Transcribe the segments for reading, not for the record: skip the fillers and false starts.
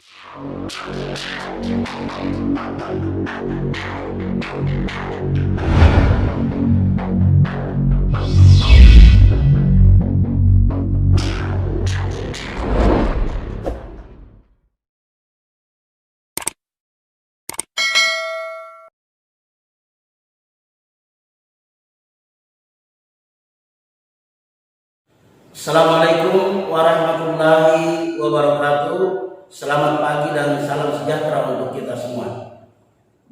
Assalamualaikum warahmatullahi wabarakatuh. Selamat pagi dan salam sejahtera untuk kita semua.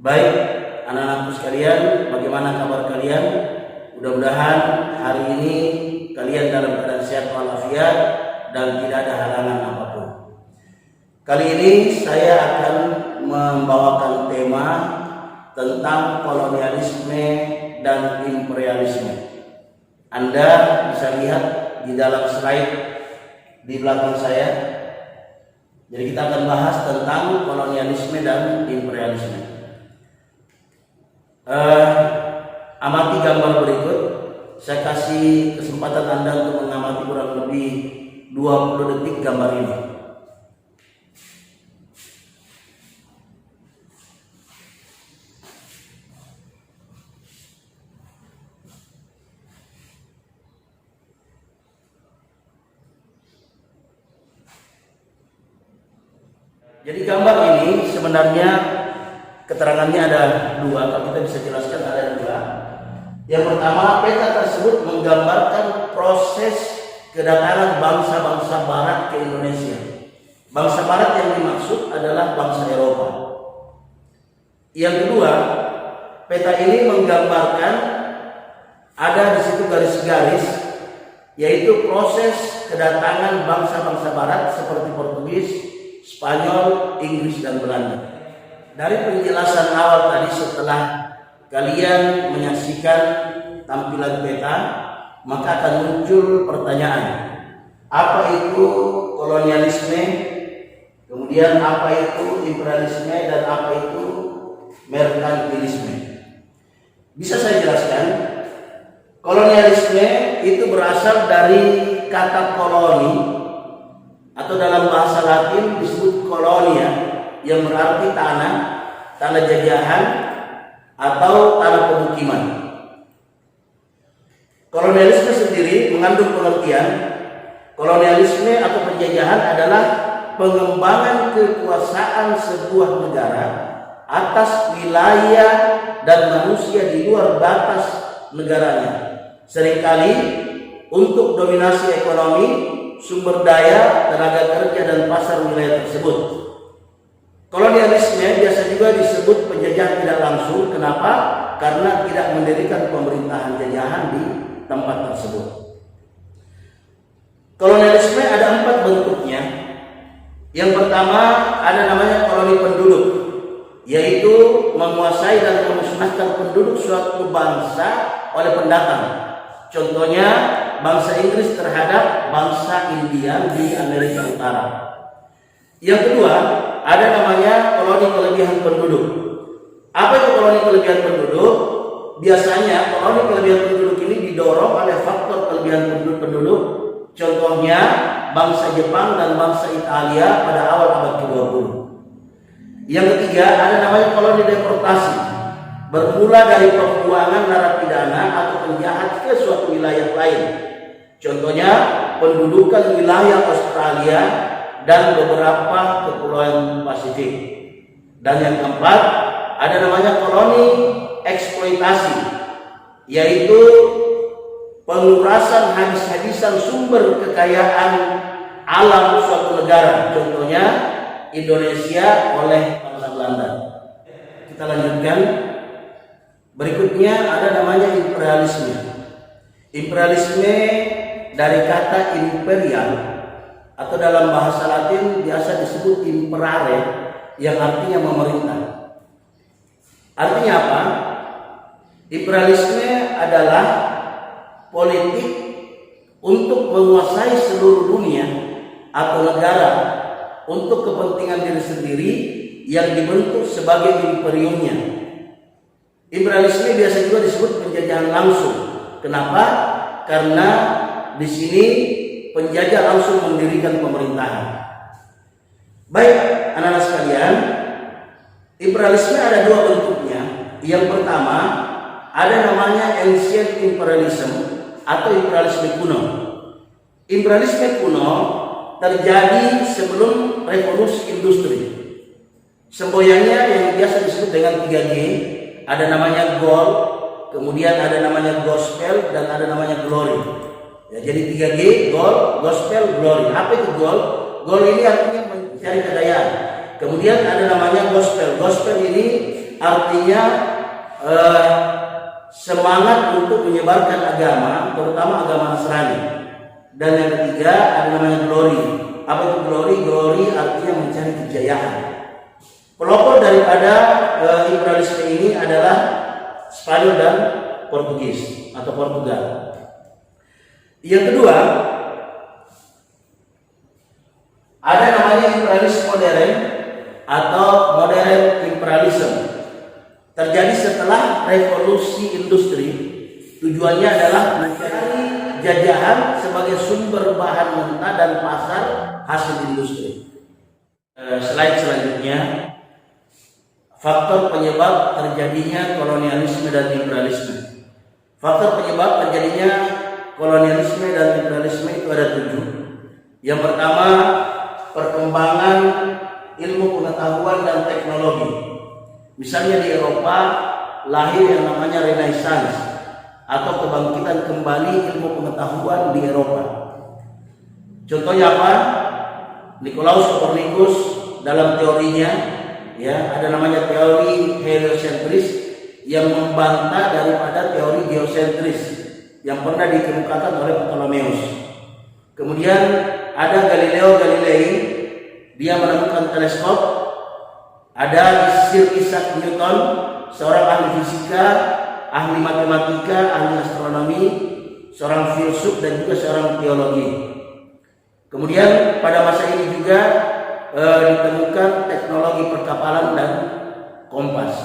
Baik, anak-anakku sekalian, bagaimana kabar kalian? Mudah-mudahan hari ini kalian dalam keadaan sehat walafiat dan tidak ada halangan apapun. Kali ini saya akan membawakan tema tentang kolonialisme dan imperialisme. Anda bisa lihat di dalam slide di belakang saya. Jadi kita akan bahas tentang kolonialisme dan imperialisme. Amati gambar berikut. Saya kasih kesempatan Anda untuk mengamati kurang lebih 20 detik gambar ini. Jadi gambar ini sebenarnya keterangannya ada dua, kalau kita bisa jelaskan ada dua. Yang pertama, peta tersebut menggambarkan proses kedatangan bangsa-bangsa barat ke Indonesia. Bangsa barat yang dimaksud adalah bangsa Eropa. Yang kedua, peta ini menggambarkan ada di situ garis-garis, yaitu proses kedatangan bangsa-bangsa barat seperti Portugis, Spanyol, Inggris, dan Belanda. Dari penjelasan awal tadi, setelah kalian menyaksikan tampilan peta, maka akan muncul pertanyaan. Apa itu kolonialisme? Kemudian apa itu imperialisme dan apa itu merkantilisme? Bisa saya jelaskan? Kolonialisme itu berasal dari kata koloni, atau dalam bahasa Latin disebut kolonia, yang berarti tanah jajahan atau tanah pemukiman. Kolonialisme sendiri mengandung pengertian kolonialisme atau penjajahan adalah pengembangan kekuasaan sebuah negara atas wilayah dan manusia di luar batas negaranya, seringkali untuk dominasi ekonomi, sumber daya, tenaga kerja, dan pasar wilayah tersebut. Kolonialisme biasa juga disebut penjajahan tidak langsung. Kenapa? Karena tidak mendirikan pemerintahan jajahan di tempat tersebut. Kolonialisme ada 4 bentuknya. Yang pertama ada namanya koloni penduduk, yaitu menguasai dan memusnahkan penduduk suatu bangsa oleh pendatang. Contohnya bangsa Inggris terhadap bangsa India di Amerika Utara. Yang kedua, ada namanya koloni kelebihan penduduk. Apa itu koloni kelebihan penduduk? Biasanya koloni kelebihan penduduk ini didorong oleh faktor kelebihan penduduk. Contohnya bangsa Jepang dan bangsa Italia pada awal abad ke-20. Yang ketiga, ada namanya koloni deportasi. Bermula dari pembuangan narapidana atau penjahat ke suatu wilayah lain. Contohnya pendudukan wilayah Australia dan beberapa kepulauan Pasifik. Dan yang keempat, ada namanya koloni eksploitasi, yaitu pengurasan habis-habisan sumber kekayaan alam suatu negara. Contohnya Indonesia oleh bangsa Belanda. Kita lanjutkan. Berikutnya ada namanya imperialisme. Imperialisme dari kata imperial, atau dalam bahasa Latin biasa disebut imperare, yang artinya memerintah. Artinya apa? Imperialisme adalah politik untuk menguasai seluruh dunia atau negara untuk kepentingan diri sendiri yang dibentuk sebagai imperiumnya. Imperialisme biasa juga disebut penjajahan langsung. Kenapa? Karena di sini penjajah langsung mendirikan pemerintahan. Baik, anak anak-anak sekalian, imperialisme ada dua bentuknya. Yang pertama, ada namanya ancient imperialism atau imperialisme kuno. Imperialisme kuno terjadi sebelum revolusi industri. Semboyannya yang biasa disebut dengan 3G, ada namanya gold, kemudian ada namanya gospel, dan ada namanya glory. Ya, jadi 3G, gold, gospel, glory. Apa itu gold? Gold ini artinya mencari kekayaan. Kemudian ada namanya gospel. Gospel ini artinya semangat untuk menyebarkan agama, terutama agama Nasrani. Dan yang ketiga ada namanya glory. Apa itu glory? Glory artinya mencari kejayaan. Pelopor daripada imperialisme ini adalah Spanyol dan Portugis atau Portugal. Yang kedua, ada namanya imperialisme modern atau modern imperialism. Terjadi setelah revolusi industri. Tujuannya adalah mencari jajahan sebagai sumber bahan mentah dan pasar hasil industri. Slide selanjutnya, faktor penyebab terjadinya kolonialisme dan imperialisme. Faktor penyebab terjadinya kolonialisme dan imperialisme itu ada 7. Yang pertama, perkembangan ilmu pengetahuan dan teknologi. Misalnya di Eropa lahir yang namanya Renaissance atau kebangkitan kembali ilmu pengetahuan di Eropa. Contohnya apa? Nikolaus Kopernikus dalam teorinya, ya, ada namanya teori heliocentris yang membantah daripada teori geosentris yang pernah dikemukakan oleh Ptolemeus. Kemudian ada Galileo Galilei, dia menemukan teleskop. Ada Sir Isaac Newton, seorang ahli fisika, ahli matematika, ahli astronomi, seorang filsuf dan juga seorang teologi. Kemudian pada masa ini juga ditemukan teknologi perkapalan dan kompas.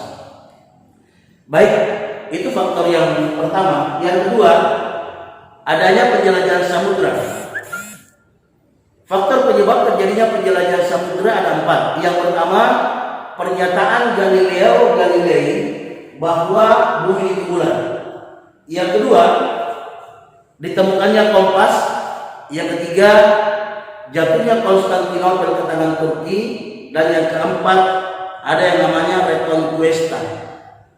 Baik, itu faktor yang pertama. Yang kedua, adanya penjelajahan samudra. Faktor penyebab terjadinya penjelajahan samudra ada 4. Yang pertama, pernyataan Galileo Galilei bahwa bumi itu bulat. Yang kedua, ditemukannya kompas. Yang ketiga, jatuhnya Konstantinopel ke tangan Turki. Dan yang keempat, ada yang namanya Reconquista,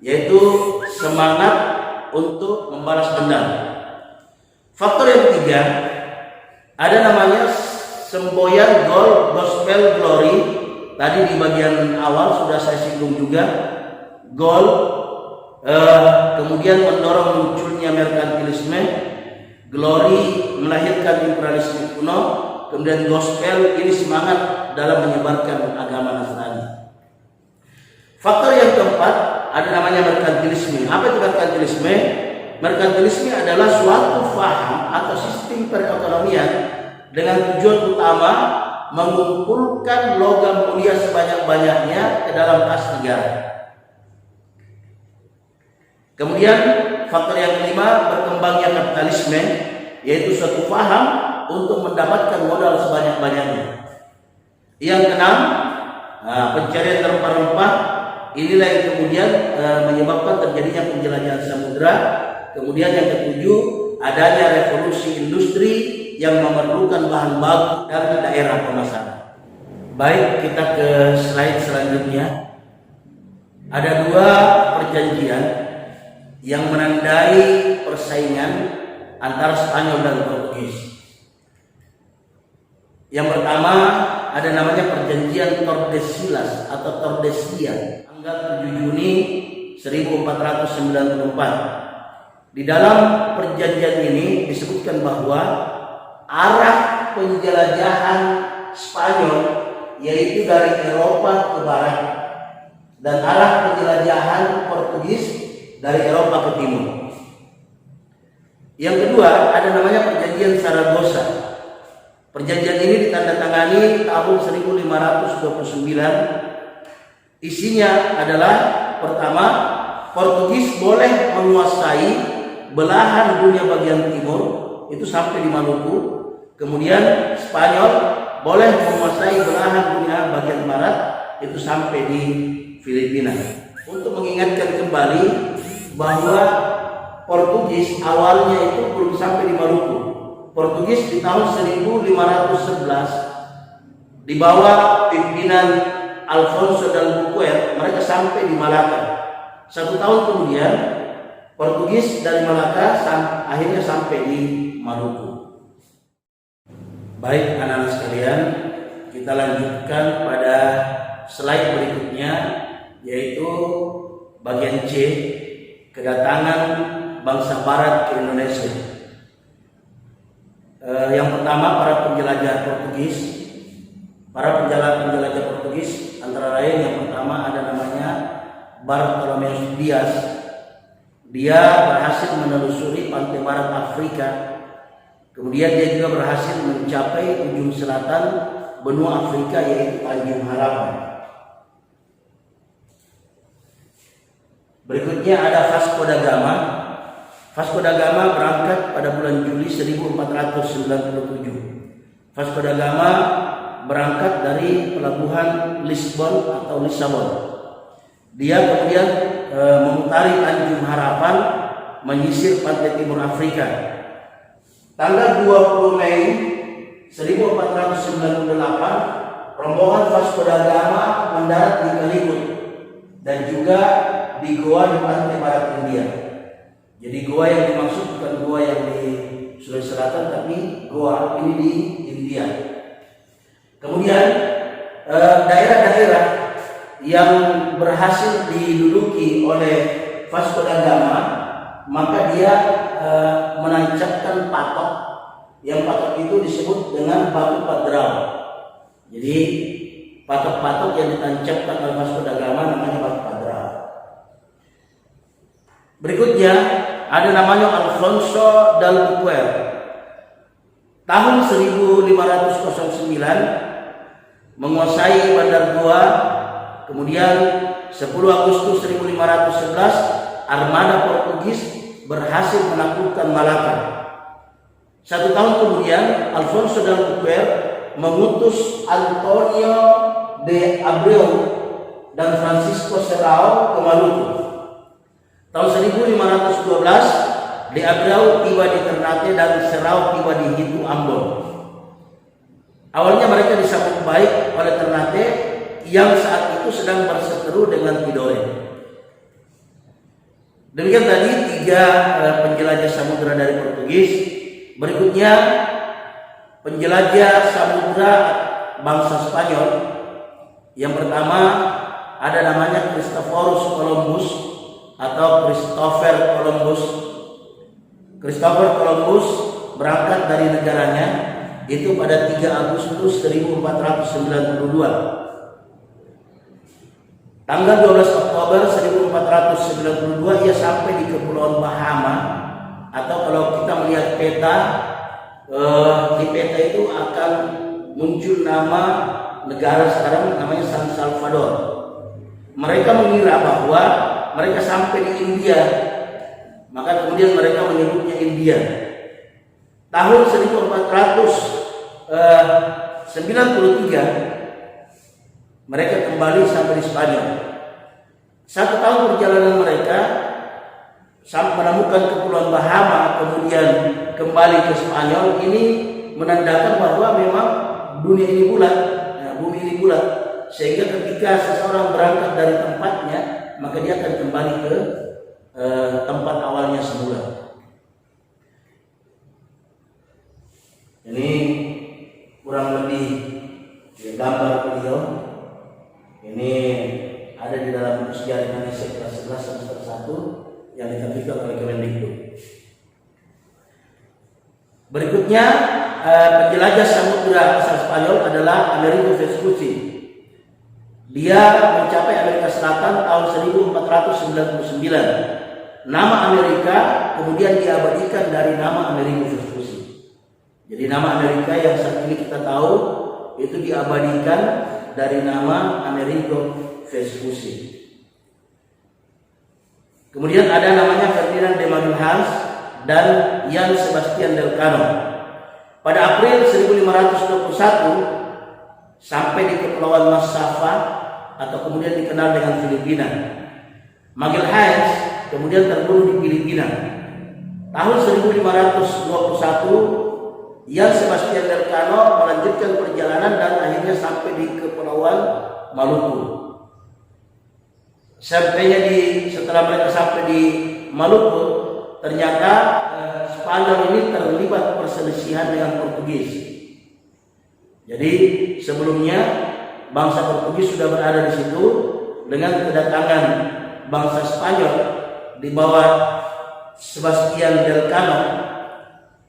yaitu semangat untuk membalas dendam. Faktor yang ketiga, ada namanya semboyan gold, gospel, glory. Tadi di bagian awal sudah saya singgung juga. Gold kemudian mendorong munculnya merkantilisme, glory melahirkan imperialisme kuno, kemudian gospel ini semangat dalam menyebarkan agama Nasrani. Faktor yang keempat ada namanya merkantilisme. Apa itu merkantilisme? Merkantilisme adalah suatu faham atau sistem perekonomian dengan tujuan utama mengumpulkan logam mulia sebanyak-banyaknya ke dalam kas negara. Kemudian faktor yang kelima, berkembangnya kapitalisme, yaitu suatu paham untuk mendapatkan modal sebanyak-banyaknya. Yang keenam, pencarian rempah-rempah. Inilah yang kemudian menyebabkan terjadinya penjelajahan samudra. Kemudian yang ketujuh, adanya revolusi industri yang memerlukan bahan baku dari daerah pemasaran. Baik, kita ke slide selanjutnya. Ada 2 perjanjian yang menandai persaingan antara Spanyol dan Portugis. Yang pertama ada namanya perjanjian Tordesillas atau Tordesillas, tanggal 7 Juni 1494. Di dalam perjanjian ini disebutkan bahwa arah penjelajahan Spanyol yaitu dari Eropa ke barat dan arah penjelajahan Portugis dari Eropa ke timur. Yang kedua ada namanya perjanjian Saragossa. Perjanjian ini ditandatangani tahun 1529. Isinya adalah pertama, Portugis boleh menguasai belahan dunia bagian timur itu sampai di Maluku. Kemudian Spanyol boleh menguasai belahan dunia bagian barat itu sampai di Filipina. Untuk mengingatkan kembali bahwa Portugis awalnya itu belum sampai di Maluku. Portugis di tahun 1511 di bawah pimpinan Alfonso de Albuquerque mereka sampai di Malaka. 1 tahun kemudian Portugis dari Malaka akhirnya sampai di Maluku. Baik anak-anak sekalian, kita lanjutkan pada slide berikutnya, yaitu bagian C, kedatangan bangsa Barat ke Indonesia. Yang pertama, para penjelajah Portugis. Para penjelajah Portugis antara lain yang pertama ada namanya Bartolomeu Dias. Dia berhasil menelusuri pantai barat Afrika. Kemudian dia juga berhasil mencapai ujung selatan benua Afrika, yaitu Tanjung Harapan. Berikutnya ada Vasco da Gama. Vasco da Gama berangkat pada bulan Juli 1497. Vasco da Gama berangkat dari pelabuhan Lisbon atau Lisabon. Dia kemudian memutari Tanjung Harapan, menyisir pantai timur Afrika. Tanggal 20 Mei 1498, rombongan Vasco da Gama mendarat di Kaligut dan juga di Goa di pantai barat India. Jadi Goa yang dimaksud bukan Goa yang di Sulawesi Selatan, tapi Goa ini di India. Kemudian daerah-daerah yang berhasil diduduki oleh Vasco da Gama, maka dia menancapkan patok. Yang patok itu disebut dengan batu padrau. Jadi patok-patok yang ditancapkan oleh Vasco da Gama namanya batu padrau. Berikutnya ada namanya Alfonso de Albuquerque. Tahun 1509 menguasai Bandar Goa. Kemudian 10 Agustus 1511 armada Portugis berhasil menaklukkan Malaka. 1 tahun kemudian Alfonso de Albuquerque mengutus Antonio de Abreu dan Francisco Serrao ke Maluku. Tahun 1512 de Abreu tiba di Ternate dan Serrao tiba di Hitu Ambon. Awalnya mereka disambut baik oleh Ternate yang saat itu sedang berseteru dengan Tidore. Demikian tadi 3 penjelajah samudera dari Portugis. Berikutnya penjelajah samudera bangsa Spanyol. Yang pertama ada namanya Christophorus Columbus atau Christopher Columbus. Christopher Columbus berangkat dari negaranya itu pada 3 Agustus 1492. Tanggal 12 Oktober 1492 ia sampai di Kepulauan Bahama, atau kalau kita melihat peta, di peta itu akan muncul nama negara sekarang namanya San Salvador. Mereka mengira bahwa mereka sampai di India, maka kemudian mereka menyebutnya India. Tahun 1493 mereka kembali sampai di Spanyol. 1 tahun perjalanan mereka sampai menemukan Kepulauan Bahama, kemudian kembali ke Spanyol. Ini menandakan bahwa memang dunia ini bulat, bumi ini bulat, sehingga ketika seseorang berangkat dari tempatnya, maka dia akan kembali ke tempat awalnya semula. Ini kurang lebih gambar beliau. Ini ada di dalam buku sejarah Indonesia kelas 11 semester 1 yang diterbitkan oleh Kemendikbud. Berikutnya penjelajah samudera asal Spanyol adalah Amerigo Vespucci. Dia mencapai Amerika Selatan tahun 1499. Nama Amerika kemudian diabadikan dari nama Amerigo Vespucci. Jadi nama Amerika yang saat ini kita tahu itu diabadikan dari nama Amerigo Vespucci. Kemudian ada namanya Ferdinand de Magalhães dan Jan Sebastian Elcano. Pada April 1521 sampai di Kepulauan Mas Safa kemudian dikenal dengan Filipina. Magalhaes kemudian terbunuh di Filipina. Tahun 1521, Jan Sebastian Elcano melanjutkan perjalanan dan akhirnya sampai di Kepulauan Maluku. Setelah mereka sampai di Maluku, ternyata Spanyol ini terlibat perselisihan dengan Portugis. Jadi sebelumnya bangsa Portugis sudah berada di situ. Dengan kedatangan bangsa Spanyol di bawah Sebastian Elcano,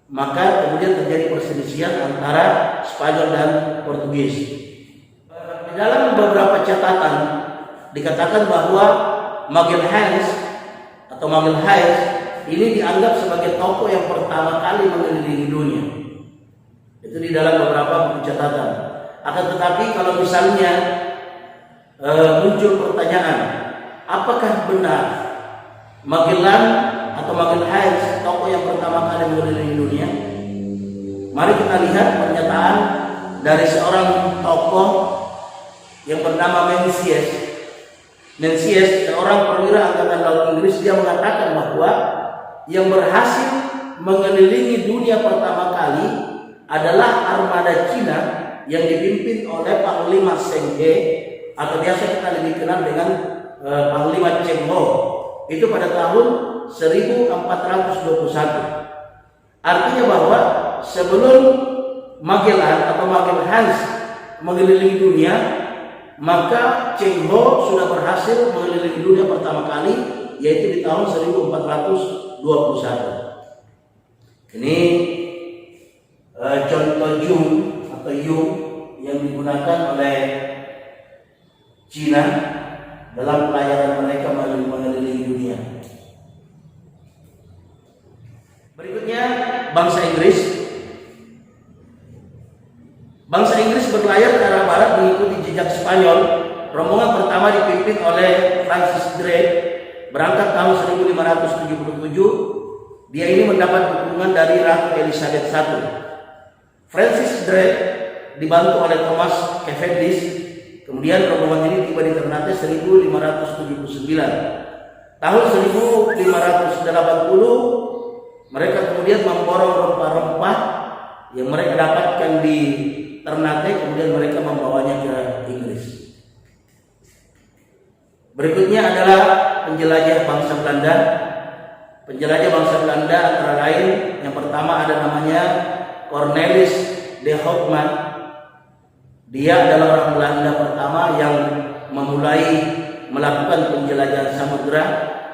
maka kemudian terjadi perselisihan antara Spanyol dan Portugis. Di dalam beberapa catatan dikatakan bahwa Magalhaes ini dianggap sebagai tokoh yang pertama kali mengelilingi dunia. Itu di dalam beberapa buku catatan. Akan tetapi kalau misalnya muncul pertanyaan, apakah benar Magellan atau Magalhaes tokoh yang pertama kali mengelilingi dunia? Mari kita lihat pernyataan dari seorang tokoh yang bernama Mencius, seorang perwira angkatan laut Inggris. Dia mengatakan bahwa yang berhasil mengelilingi dunia pertama kali adalah armada Cina yang dipimpin oleh Panglima Zheng He, atau biasa kita lebih kenal dengan Panglima Cheng Ho. Itu pada tahun 1421. Artinya bahwa sebelum Magellan atau Magalhaes mengelilingi dunia, maka Cheng Ho sudah berhasil mengelilingi dunia pertama kali, yaitu di tahun 1421. Ini contoh Yung yang digunakan oleh Cina dalam pelayaran mereka mengelilingi dunia. Berikutnya bangsa Inggris. Bangsa Inggris berlayar ke arah barat mengikuti jejak Spanyol. Rombongan pertama dipimpin oleh Francis Drake, berangkat tahun 1577. Dia ini mendapat dukungan dari Ratu Elizabeth I. Francis Drake dibantu oleh Thomas Cavendish. Kemudian rombongan ini tiba di Ternate 1579. Tahun 1580 mereka kemudian memborong rempah-rempah yang mereka dapatkan di Ternate, kemudian mereka membawanya ke Inggris. Berikutnya adalah penjelajah bangsa Belanda. Penjelajah bangsa Belanda antara lain yang pertama ada namanya Cornelis de Houtman. Dia adalah orang Belanda pertama yang memulai melakukan penjelajahan samudera,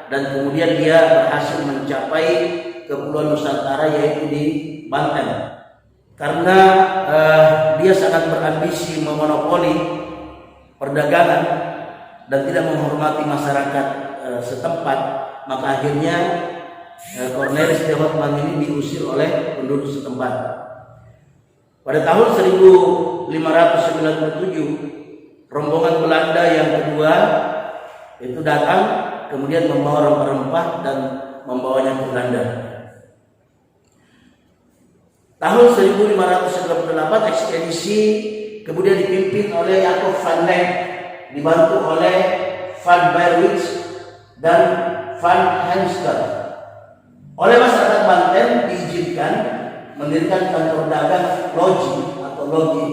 dan kemudian dia berhasil mencapai Kepulauan Nusantara, yaitu di Banten. Karena dia sangat berambisi memonopoli perdagangan dan tidak menghormati masyarakat setempat, maka akhirnya Cornelis de Houtman ini diusir oleh penduduk setempat. Pada tahun 1597, rombongan Belanda yang kedua itu datang, kemudian membawa rempah-rempah dan membawanya ke Belanda. Tahun 1598 ekspedisi kemudian dipimpin oleh Jacob van Lek, dibantu oleh Van Berwick dan Van Heemskerk. Oleh masyarakat Banten diizinkan mendirikan kantor dagang loji atau logi.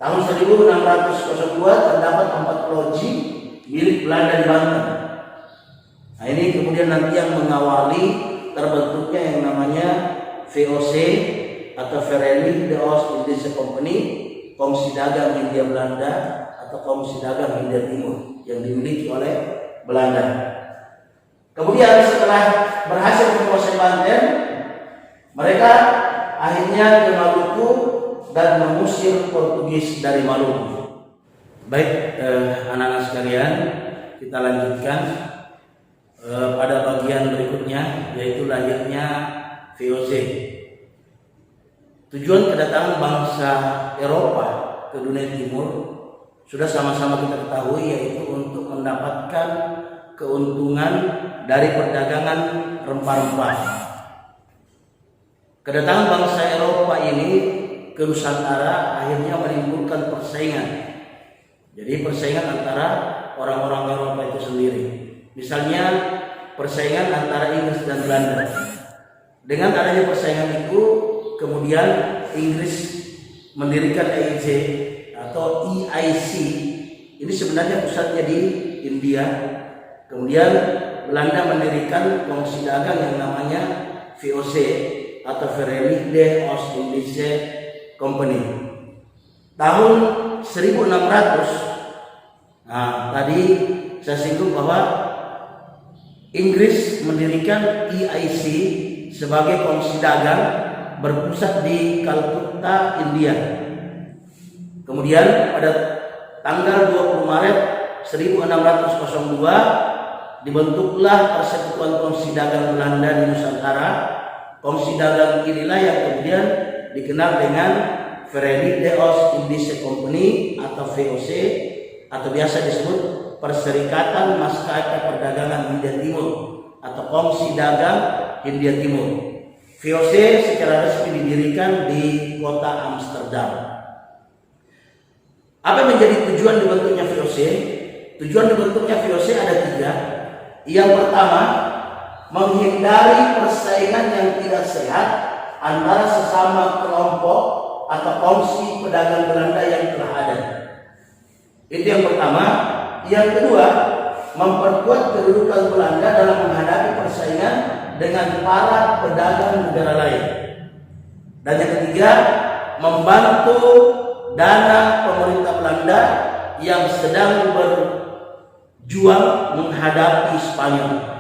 Tahun 1602 terdapat 4 loji milik Belanda di Banten. Nah, ini kemudian nanti yang mengawali terbentuknya yang namanya VOC atau Vereniging de Oost-Indische Company, Komisi Dagang Hindia Belanda atau Komisi Dagang Hindia Timur yang dimiliki oleh Belanda. Kemudian setelah berhasil menguasai Banten, mereka akhirnya ke Maluku dan mengusir Portugis dari Maluku. Baik, anak-anak sekalian, kita lanjutkan pada bagian berikutnya, yaitu lahirnya VOC. Tujuan kedatangan bangsa Eropa ke dunia timur sudah sama-sama kita ketahui, yaitu untuk mendapatkan keuntungan dari perdagangan rempah-rempah. Kedatangan bangsa Eropa ini ke Nusantara akhirnya menimbulkan persaingan Jadi persaingan antara orang-orang Eropa itu sendiri. Misalnya persaingan antara Inggris dan Belanda. Dengan adanya persaingan itu, kemudian Inggris mendirikan EIC atau EIC. Ini sebenarnya pusatnya di India. Kemudian Belanda mendirikan kongsi dagang yang namanya VOC atau Verenigde Oost-Indische Company. Tahun 1600, nah tadi saya singgung bahwa Inggris mendirikan EIC sebagai kongsi dagang berpusat di Calcutta, India. Kemudian pada tanggal 20 Maret 1602 dibentuklah Persekutuan Kongsi Dagang Belanda di Nusantara. Kongsi dagang inilah yang kemudian dikenal dengan Verenigde Oost-Indische Company atau VOC, atau biasa disebut Perserikatan Maskapai Perdagangan Hindia Timur atau Kongsi Dagang Hindia Timur. VOC secara resmi didirikan di kota Amsterdam. Apa menjadi tujuan dibentuknya VOC? Tujuan dibentuknya VOC ada 3. Yang pertama, menghindari persaingan yang tidak sehat antara sesama kelompok atau kongsi pedagang Belanda yang telah ada. Itu yang pertama. Yang kedua, memperkuat kedudukan Belanda dalam menghadapi persaingan dengan para pedagang negara lain. Dan yang ketiga, membantu dana pemerintah Belanda yang sedang berjuang menghadapi Spanyol.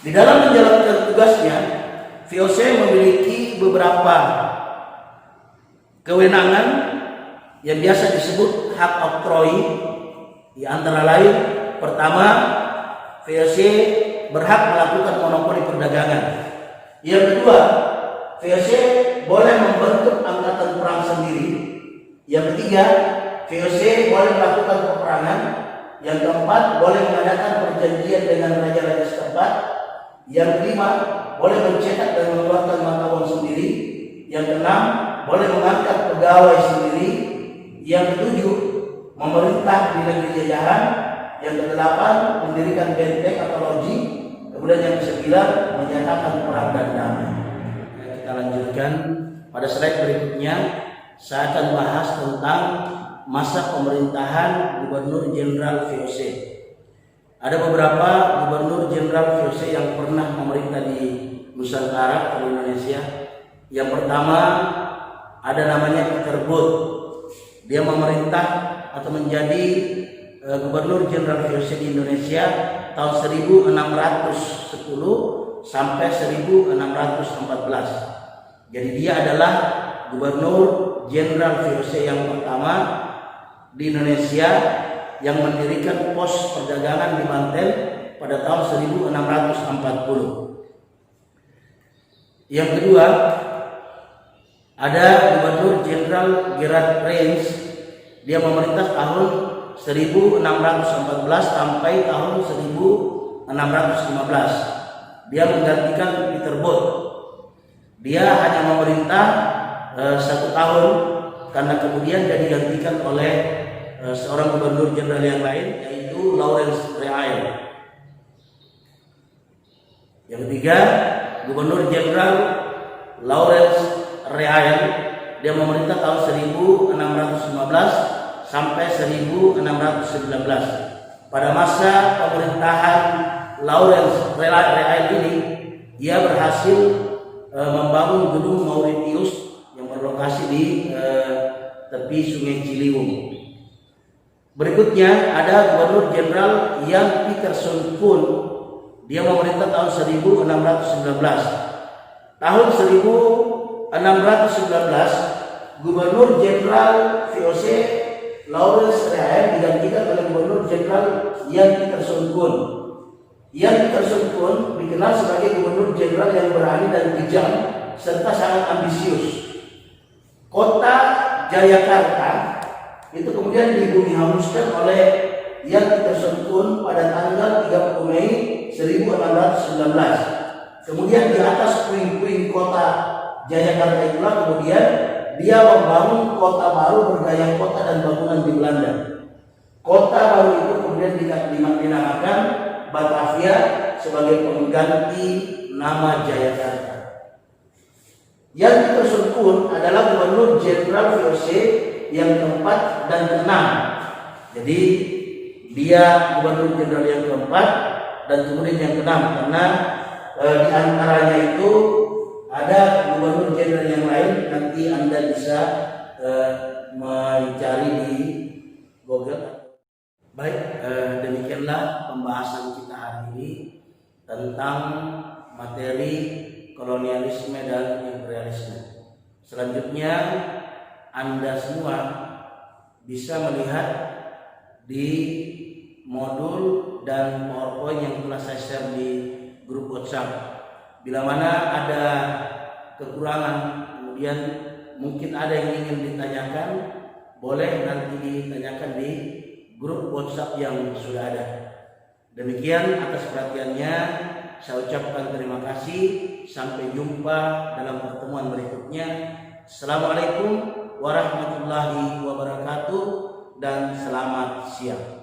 Di dalam menjalankan tugasnya, VOC memiliki beberapa kewenangan yang biasa disebut hak oktroi. Di antara lain, pertama, VOC berhak melakukan monopoli perdagangan. Yang kedua, VOC boleh membentuk angkatan perang sendiri. Yang ketiga, VOC boleh melakukan peperangan. Yang keempat, boleh mengadakan perjanjian dengan raja-raja setempat. Yang kelima, boleh mencetak dan mengeluarkan mata uang sendiri. Yang keenam, boleh mengangkat pegawai sendiri. Yang ketujuh, memerintah di negeri jajahan. Yang kedelapan, mendirikan benteng atau loji. Kemudian yang kesembilan, menyatakan perang dan damai. Kita lanjutkan pada slide berikutnya. Saya akan bahas tentang masa pemerintahan Gubernur Jenderal VOC. Ada beberapa Gubernur Jenderal VOC yang pernah memerintah di Nusantara atau Indonesia. Yang pertama ada namanya Peter Booth. Dia memerintah atau menjadi Gubernur Jenderal VOC di Indonesia tahun 1610 sampai 1614. Jadi dia adalah Gubernur Jenderal VOC yang pertama di Indonesia yang mendirikan pos perdagangan di Banten pada tahun 1640. Yang kedua, ada Gubernur Jenderal Gerard Reyns. Dia memerintah tahun 1614 sampai tahun 1615. Dia menggantikan Peter Booth. Dia hanya memerintah 1 tahun karena kemudian dia digantikan oleh seorang Gubernur Jenderal yang lain, yaitu Lawrence Reaille. Yang ketiga, Gubernur Jenderal Lawrence Reaille. Dia memerintah tahun 1615 sampai 1619. Pada masa pemerintahan Lawrence Reaille ini, dia berhasil membangun Gedung Mauritius yang berlokasi di tepi Sungai Ciliwung. Berikutnya ada Gubernur Jenderal Jan Pieterszoon Koen. Dia memerintah tahun 1619. Tahun 1619, Gubernur Jenderal VOC Lawrence Reaille digantikan oleh Gubernur Jenderal Jan Pieterszoon Koen. Jan Pieterszoon Koen dikenal sebagai Gubernur Jenderal yang berani dan kejam serta sangat ambisius. Kota Jayakarta itu kemudian dihanguskan oleh Jan Pieterszoon Koen pada tanggal 30 Mei 1619. Kemudian di atas puing-puing kota Jayakarta itulah kemudian dia membangun kota baru bergaya kota dan bangunan di Belanda. Kota baru itu kemudian dinamakan Batavia sebagai pengganti nama Jayakarta. Yang diterusur pun adalah Gubernur Jenderal VOC yang keempat dan keenam. Jadi dia Gubernur Jenderal yang keempat dan kemudian yang keenam, karena di antaranya itu ada Gubernur Jenderal yang lain. Nanti Anda bisa mencari di Google. Baik, demikianlah pembahasan kita hari ini tentang materi kolonialisme dan imperialisme. Selanjutnya Anda semua bisa melihat di modul dan PowerPoint yang telah saya share di grup WhatsApp. Bila mana ada kekurangan, kemudian mungkin ada yang ingin ditanyakan, boleh nanti ditanyakan di grup WhatsApp yang sudah ada. Demikian atas perhatiannya, saya ucapkan terima kasih. Sampai jumpa dalam pertemuan berikutnya. Assalamualaikum warahmatullahi wabarakatuh dan selamat siang.